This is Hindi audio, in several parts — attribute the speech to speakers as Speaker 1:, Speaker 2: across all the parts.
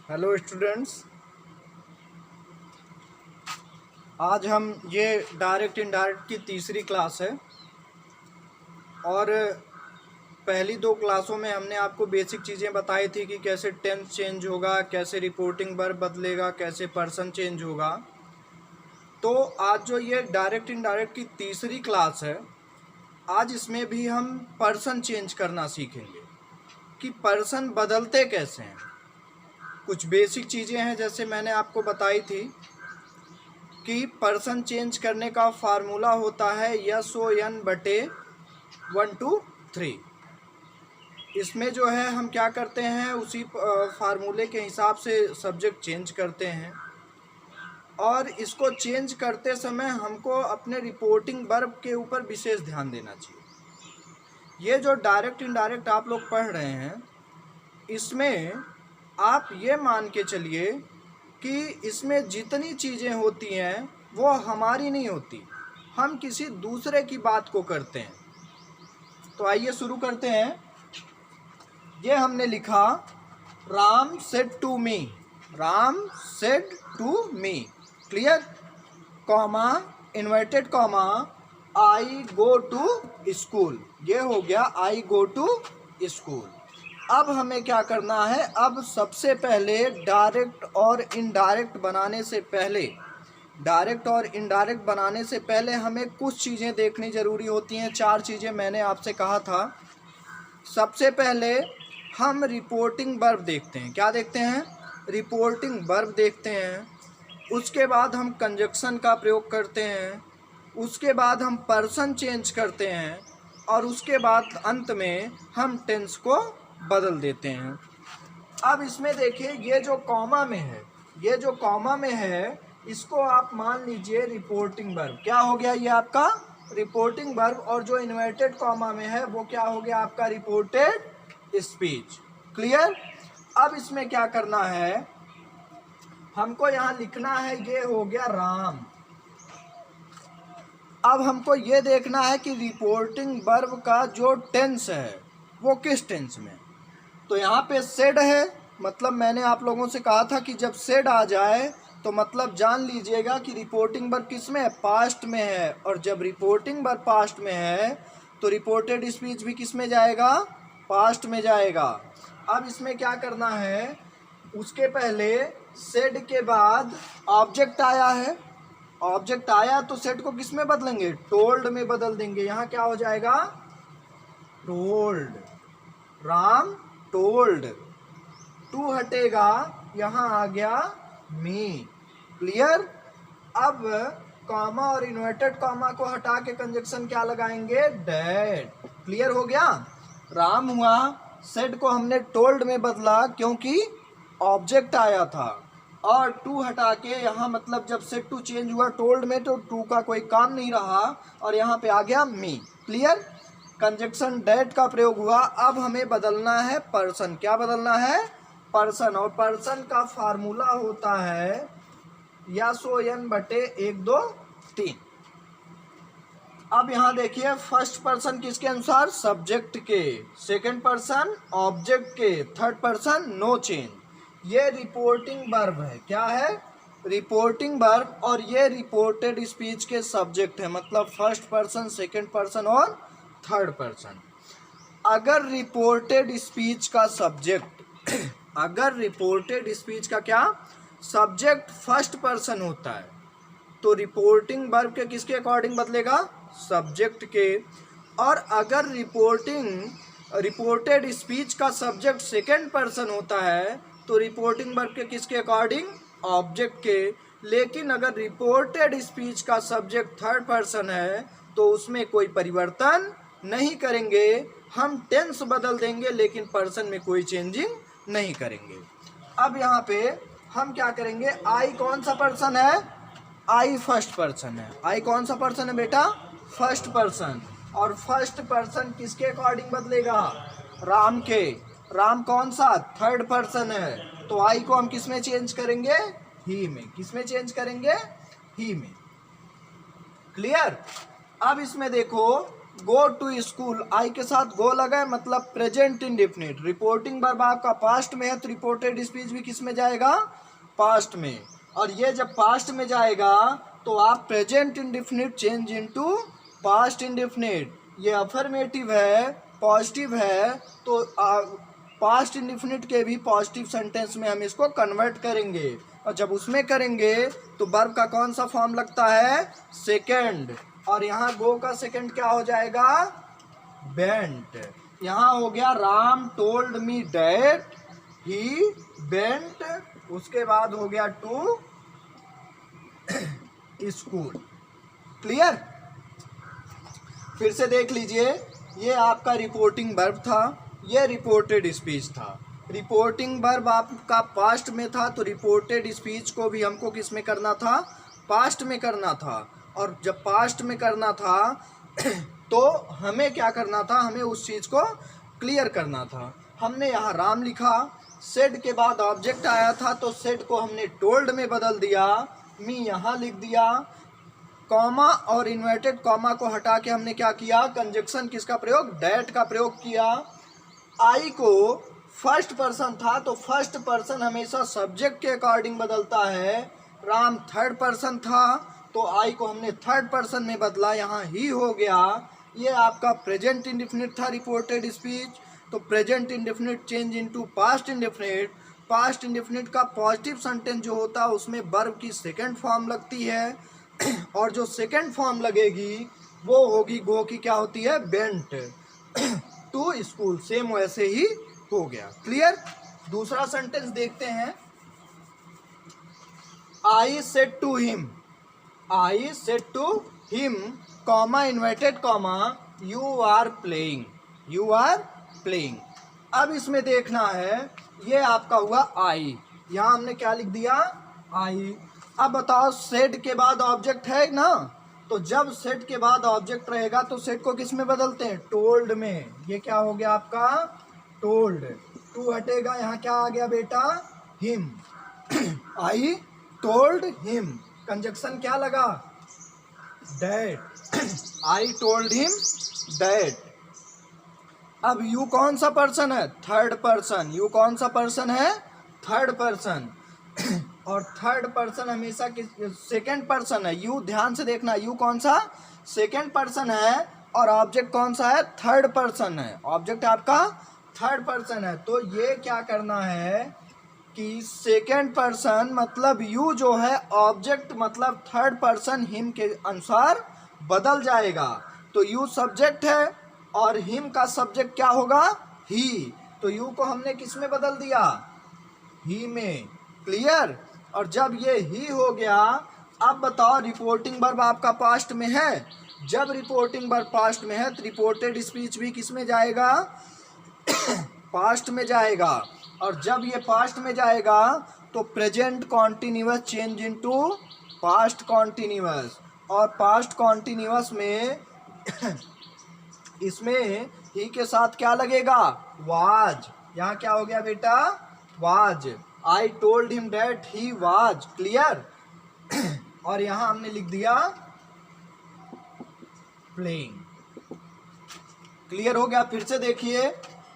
Speaker 1: हेलो स्टूडेंट्स, आज हम ये डायरेक्ट इनडायरेक्ट की तीसरी क्लास है। और पहली दो क्लासों में हमने आपको बेसिक चीज़ें बताई थी कि कैसे टेंस चेंज होगा, कैसे रिपोर्टिंग वर्ब बदलेगा, कैसे पर्सन चेंज होगा। तो आज जो ये डायरेक्ट इनडायरेक्ट की तीसरी क्लास है, आज इसमें भी हम पर्सन चेंज करना सीखेंगे कि पर्सन बदलते कैसे हैं। कुछ बेसिक चीज़ें हैं, जैसे मैंने आपको बताई थी कि पर्सन चेंज करने का फार्मूला होता है SO(n/1 to 3)। इसमें जो है हम क्या करते हैं, उसी फार्मूले के हिसाब से सब्जेक्ट चेंज करते हैं। और इसको चेंज करते समय हमको अपने रिपोर्टिंग वर्ब के ऊपर विशेष ध्यान देना चाहिए। ये जो डायरेक्ट इनडायरेक्ट आप लोग पढ़ रहे हैं, इसमें आप ये मान के चलिए कि इसमें जितनी चीज़ें होती हैं वो हमारी नहीं होती, हम किसी दूसरे की बात को करते हैं। तो आइए शुरू करते हैं। ये हमने लिखा Ram said to me, Ram said to me, clear, comma, inverted comma, I go to school. ये हो गया आई गो टू स्कूल। अब हमें क्या करना है, अब सबसे पहले डायरेक्ट और इनडायरेक्ट बनाने से पहले, डायरेक्ट और इनडायरेक्ट बनाने से पहले हमें कुछ चीज़ें देखनी ज़रूरी होती हैं। 4 चीज़ें मैंने आपसे कहा था। सबसे पहले हम रिपोर्टिंग वर्ब देखते हैं। क्या देखते हैं? रिपोर्टिंग वर्ब देखते हैं। उसके बाद हम कंजक्शन का प्रयोग करते हैं। उसके बाद हम पर्सन चेंज करते हैं। और उसके बाद अंत में हम टेंस को बदल देते हैं। अब इसमें देखिए, ये जो कॉमा में है, ये जो कॉमा में है, इसको आप मान लीजिए रिपोर्टिंग वर्ब। क्या हो गया ये आपका? Reporting verb. और जो इन्वर्टेड कॉमा में है वो क्या हो गया आपका? Reported speech. क्लियर। अब इसमें क्या करना है, हमको यहाँ लिखना है, ये हो गया राम। अब हमको ये देखना है कि रिपोर्टिंग वर्ब का जो टेंस है वो किस टेंस में। तो यहाँ पे सेड है, मतलब मैंने आप लोगों से कहा था कि जब सेड आ जाए तो मतलब जान लीजिएगा कि रिपोर्टिंग वर्ब किस में है? पास्ट में है। और जब रिपोर्टिंग वर्ब पास्ट में है तो रिपोर्टेड स्पीच भी किस में जाएगा? पास्ट में जाएगा। अब इसमें क्या करना है, उसके पहले सेड के बाद ऑब्जेक्ट आया है। ऑब्जेक्ट आया तो सेड को किस में बदलेंगे? टोल्ड में बदल देंगे। यहाँ क्या हो जाएगा? टोल्ड। राम टोल्ड। टू हटेगा, यहाँ आ गया मी। क्लियर। अब कॉमा और इन्वर्टेड कॉमा को हटा के कंजक्शन क्या लगाएंगे? डैड। क्लियर हो गया। राम हुआ, सेड को हमने टोल्ड में बदला क्योंकि ऑब्जेक्ट आया था। और टू हटा के यहाँ, मतलब जब सेड टू चेंज हुआ टोल्ड में तो टू का कोई काम नहीं रहा और यहाँ पे आ गया मी। क्लियर। कंजक्शन डैट का प्रयोग हुआ। अब हमें बदलना है पर्सन। क्या बदलना है? पर्सन। और पर्सन का फार्मूला होता है SO(n/1 2 3)। अब यहाँ देखिए, फर्स्ट पर्सन किसके अनुसार? सब्जेक्ट के। सेकंड पर्सन ऑब्जेक्ट के। Third person no change. ये रिपोर्टिंग वर्ब है। क्या है? Reporting verb. और ये रिपोर्टेड स्पीच के सब्जेक्ट है, मतलब फर्स्ट पर्सन, सेकंड पर्सन और थर्ड पर्सन। अगर रिपोर्टेड स्पीच का सब्जेक्ट अगर रिपोर्टेड स्पीच का क्या सब्जेक्ट फर्स्ट पर्सन होता है तो रिपोर्टिंग वर्ब के किसके अकॉर्डिंग बदलेगा? सब्जेक्ट के। और अगर रिपोर्टेड स्पीच का सब्जेक्ट सेकंड पर्सन होता है तो रिपोर्टिंग वर्ब के किसके अकॉर्डिंग? ऑब्जेक्ट के। लेकिन अगर रिपोर्टेड स्पीच का सब्जेक्ट थर्ड पर्सन है तो उसमें कोई परिवर्तन नहीं करेंगे, हम टेंस बदल देंगे लेकिन पर्सन में कोई चेंजिंग नहीं करेंगे। अब यहाँ पे हम क्या करेंगे, आई कौन सा पर्सन है? आई फर्स्ट पर्सन है। आई कौन सा पर्सन है बेटा? First person. और फर्स्ट पर्सन किसके अकॉर्डिंग बदलेगा? राम के। राम कौन सा? थर्ड पर्सन है। तो आई को हम किस में चेंज करेंगे? ही में। किस में चेंज करेंगे? ही में। क्लियर। अब इसमें देखो, गो टू स्कूल, आई के साथ गो लगा है मतलब प्रेजेंट इंडेफिनिट। रिपोर्टिंग वर्ब आपका पास्ट में है तो रिपोर्टेड स्पीच भी किस में जाएगा, पास्ट में। और ये जब पास्ट में जाएगा तो आप present indefinite change into past indefinite. ये अफर्मेटिव है, पॉजिटिव है, तो पास्ट इंडेफिनिट के भी पॉजिटिव सेंटेंस में हम इसको कन्वर्ट करेंगे। और जब उसमें करेंगे तो वर्ब का कौन सा फॉर्म लगता है, सेकंड। और यहाँ गो का सेकंड क्या हो जाएगा, बेंट। यहाँ हो गया Ram told me that he bent, उसके बाद हो गया टू स्कूल। क्लियर। फिर से देख लीजिए, ये आपका रिपोर्टिंग वर्ब था, ये रिपोर्टेड स्पीच था। रिपोर्टिंग वर्ब आपका पास्ट में था तो रिपोर्टेड स्पीच को भी हमको किस में करना था, पास्ट में करना था। और जब पास्ट में करना था तो हमें क्या करना था, हमें उस चीज़ को क्लियर करना था। हमने यहाँ राम लिखा, सेड के बाद ऑब्जेक्ट आया था तो सेड को हमने टोल्ड में बदल दिया, मी यहाँ लिख दिया, कॉमा और इन्वर्टेड कॉमा को हटा के हमने क्या किया, कंजक्शन किसका प्रयोग, डैट का प्रयोग किया। आई को फर्स्ट पर्सन था तो फर्स्ट पर्सन हमेशा सब्जेक्ट के अकॉर्डिंग बदलता है। राम थर्ड पर्सन था तो आई को हमने थर्ड पर्सन में बदला, यहाँ ही हो गया। ये आपका प्रेजेंट इंडेफिनिट था रिपोर्टेड स्पीच, तो present indefinite change into past indefinite. Past indefinite का पॉजिटिव सेंटेंस जो होता है उसमें वर्ब की सेकंड फॉर्म लगती है और जो सेकंड फॉर्म लगेगी वो होगी गो की क्या होती है, बेंट टू स्कूल। सेम वैसे ही हो गया। क्लियर। दूसरा सेंटेंस देखते हैं, I said to him, I said to him comma inverted comma you are playing, you are playing. अब इसमें देखना है, ये आपका हुआ आई, यहाँ हमने क्या लिख दिया, आई। अब बताओ सेड के बाद ऑब्जेक्ट है ना, तो जब सेड के बाद ऑब्जेक्ट रहेगा तो सेड को किस में बदलते हैं, टोल्ड में। ये क्या हो गया आपका, टोल्ड। टू हटेगा, यहाँ क्या आ गया बेटा, him. I told him, conjunction क्या लगा, that. I told him that. अब यू कौन सा पर्सन है, थर्ड पर्सन। यू कौन सा पर्सन है, थर्ड पर्सन। और थर्ड पर्सन हमेशा सेकंड पर्सन है। यू ध्यान से देखना, यू कौन सा, सेकंड पर्सन है और ऑब्जेक्ट कौन सा है, थर्ड पर्सन है। ऑब्जेक्ट आपका थर्ड पर्सन है। तो ये क्या करना है कि सेकंड पर्सन मतलब यू जो है, ऑब्जेक्ट मतलब थर्ड पर्सन हिम के अनुसार बदल जाएगा। तो यू सब्जेक्ट है और हिम का सब्जेक्ट क्या होगा, ही। तो यू को हमने किस में बदल दिया, ही में। क्लियर। और जब ये ही हो गया, अब बताओ रिपोर्टिंग वर्ब आपका पास्ट में है। जब रिपोर्टिंग वर्ब पास्ट में है तो रिपोर्टेड स्पीच भी किस में जाएगा, पास्ट में जाएगा। और जब ये पास्ट में जाएगा तो present continuous change into past continuous. और पास्ट कॉन्टिन्यूअस में इसमें ही के साथ क्या लगेगा, वाज। यहाँ क्या हो गया बेटा, was. I told him that he was. Clear. और यहाँ हमने लिख दिया प्लेइंग। क्लियर हो गया। फिर से देखिए,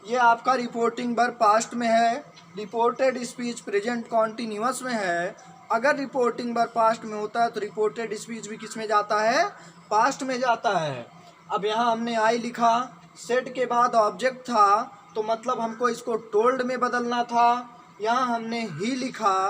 Speaker 1: ये आपका रिपोर्टिंग वर्ब पास्ट में है, रिपोर्टेड स्पीच प्रेजेंट कॉन्टिन्यूअस में है। अगर रिपोर्टिंग वर्ब पास्ट में होता है तो रिपोर्टेड स्पीच भी किस में जाता है, पास्ट में जाता है। अब यहाँ हमने आई लिखा, सेड के बाद ऑब्जेक्ट था तो मतलब हमको इसको टोल्ड में बदलना था। यहाँ हमने ही लिखा,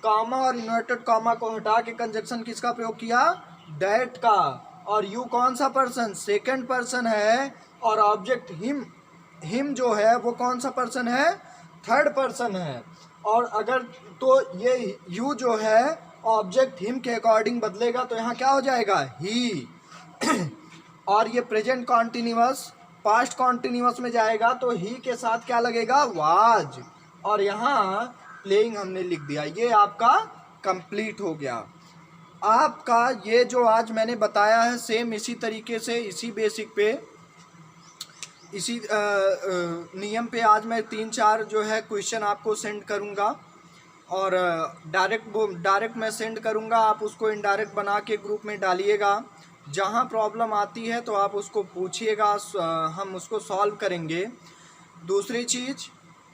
Speaker 1: कॉमा और इन्वर्टेड कॉमा को हटा के कंजक्शन किसका प्रयोग किया, डैट का। और यू कौन सा पर्सन, सेकंड पर्सन है और ऑब्जेक्ट हिम, हिम जो है वो कौन सा पर्सन है, थर्ड पर्सन है। और अगर तो ये यू जो है ऑब्जेक्ट हिम के अकॉर्डिंग बदलेगा तो यहाँ क्या हो जाएगा, ही। और ये प्रेजेंट कॉन्टिन्यूअस पास्ट कॉन्टिन्यूअस में जाएगा तो ही के साथ क्या लगेगा, वाज। और यहाँ प्लेइंग हमने लिख दिया। ये आपका कंप्लीट हो गया। आपका ये जो आज मैंने बताया है सेम इसी तरीके से, इसी बेसिक पे, इसी नियम पे आज मैं 3-4 जो है क्वेश्चन आपको सेंड करूँगा। और डायरेक्ट मैं सेंड करूँगा, आप उसको इनडायरेक्ट बना के ग्रुप में डालिएगा। जहाँ प्रॉब्लम आती है तो आप उसको पूछिएगा, हम उसको सॉल्व करेंगे। दूसरी चीज़,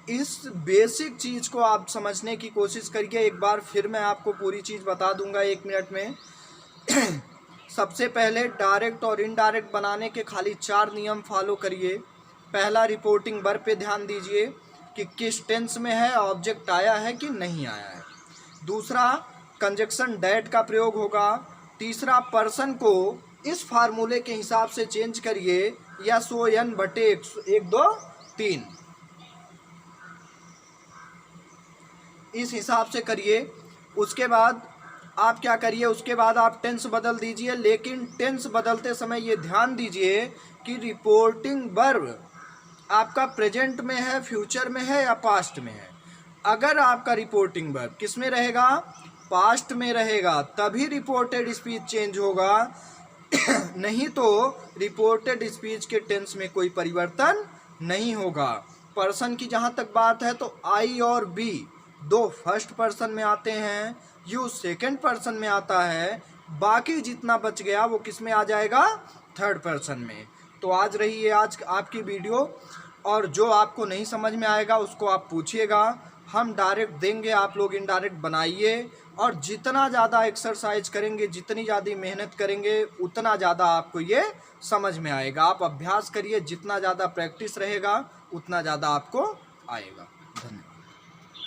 Speaker 1: इस बेसिक चीज़ को आप समझने की कोशिश करिए। एक बार फिर मैं आपको पूरी चीज़ बता दूंगा 1 मिनट में। सबसे पहले डायरेक्ट और इनडायरेक्ट बनाने के खाली 4 नियम फॉलो करिए। पहला, रिपोर्टिंग वर्ब पे ध्यान दीजिए कि किस टेंस में है, ऑब्जेक्ट आया है कि नहीं आया है। दूसरा, कंजक्शन डैट का प्रयोग होगा। तीसरा, पर्सन को इस फार्मूले के हिसाब से चेंज करिए, यस ओ एन बटे 1 2 3, इस हिसाब से करिए। उसके बाद आप क्या करिए, उसके बाद आप टेंस बदल दीजिए। लेकिन टेंस बदलते समय ये ध्यान दीजिए कि रिपोर्टिंग वर्ब आपका प्रेजेंट में है, फ्यूचर में है या पास्ट में है। अगर आपका रिपोर्टिंग वर्ब किस में रहेगा, पास्ट में रहेगा, तभी रिपोर्टेड स्पीच चेंज होगा। नहीं तो रिपोर्टेड स्पीच के टेंस में कोई परिवर्तन नहीं होगा। पर्सन की जहाँ तक बात है तो आई और बी दो फर्स्ट पर्सन में आते हैं, यू सेकंड पर्सन में आता है, बाकी जितना बच गया वो किस में आ जाएगा, थर्ड पर्सन में। तो आज रही है आज आपकी वीडियो, और जो आपको नहीं समझ में आएगा उसको आप पूछिएगा, हम डायरेक्ट देंगे, आप लोग इनडायरेक्ट बनाइए। और जितना ज़्यादा एक्सरसाइज करेंगे, जितनी ज़्यादा मेहनत करेंगे, उतना ज़्यादा आपको ये समझ में आएगा। आप अभ्यास करिए, जितना ज़्यादा प्रैक्टिस रहेगा उतना ज़्यादा आपको आएगा।